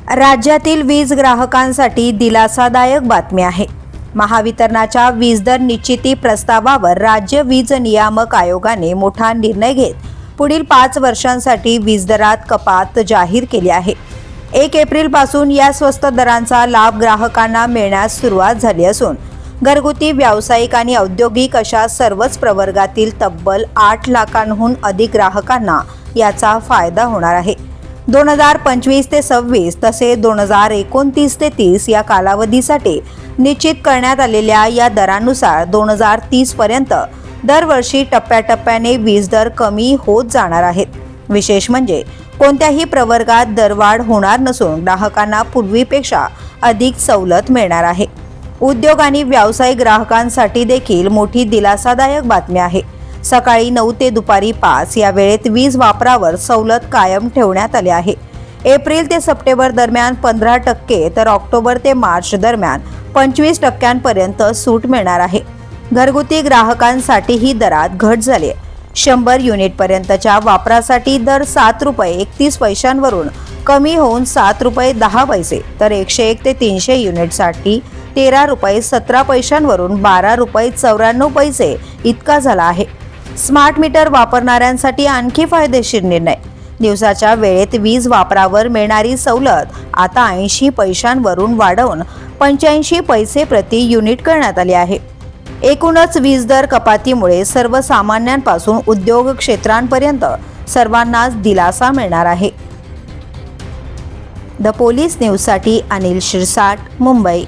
राज्यातील वीज ग्राहकांसाठी दिलासादायक बातमी आहे। महावितरणाच्या वीज दर निश्चिती प्रस्तावावर राज्य वीज नियामक आयोगाने मोठा निर्णय घेत पुढील 5 वर्षांसाठी वीज दरात कपात जाहीर केली आहे। 1 एप्रिल पासून या स्वस्त दरांचा लाभ ग्राहकांना मिळण्यास सुरुवात झाली असून घरगुती, व्यावसायिक आणि औद्योगिक अशा सर्वच प्रवर्गातील तब्बल 8 लाखांहून अधिक ग्राहकांना याचा फायदा होणार आहे। 2025 ते 26 तसे 2029 ते 30 या कालावधीसाठी निश्चित करण्यात आलेल्या या दरानुसार 2030 पर्यंत दरवर्षी टप्प्याटप्प्याने वीज दर कमी होत जाणार आहेत। विशेष म्हणजे कोणत्याही प्रवर्गात दरवाढ होणार नसून ग्राहकांना पूर्वीपेक्षा अधिक सवलत मिळणार आहे। उद्योग आणि व्यावसायिक ग्राहकांसाठी देखील मोठी दिलासादायक बातमी आहे। सकाळी 9 ते दुपारी 5 या वेळेत वीज वापरावर सवलत कायम ठेवण्यात आली आहे। एप्रिल ते सप्टेंबर दरम्यान 15% तर ऑक्टोबर ते मार्च दरम्यान 25% सूट मिळणार आहे। घरगुती ग्राहकांसाठी ही दरात घट झाली आहे। 100 युनिटपर्यंतच्या वापरासाठी दर 7 रुपये 31 पैशांवरून कमी होऊन 7 रुपये 10 पैसे तर 101 ते 300 युनिटसाठी 13 रुपये 17 पैशांवरून 12 रुपये 94 पैसे इतका झाला आहे। स्मार्ट मीटर वापरणाऱ्यांसाठी आणखी फायदेशीर निर्णय। दिवसाच्या वेळेत वीज वापरावर मिळणारी सवलत आता 80 पैशांवरून वाढवून 85 पैसे प्रति युनिट करण्यात आली आहे। एकूणच वीज दर कपातीमुळे सर्वसामान्यांपासून उद्योग क्षेत्रांपर्यंत सर्वांनाच दिलासा मिळणार आहे। द पोलीस न्यूजसाठी अनिल शिरसाट, मुंबई।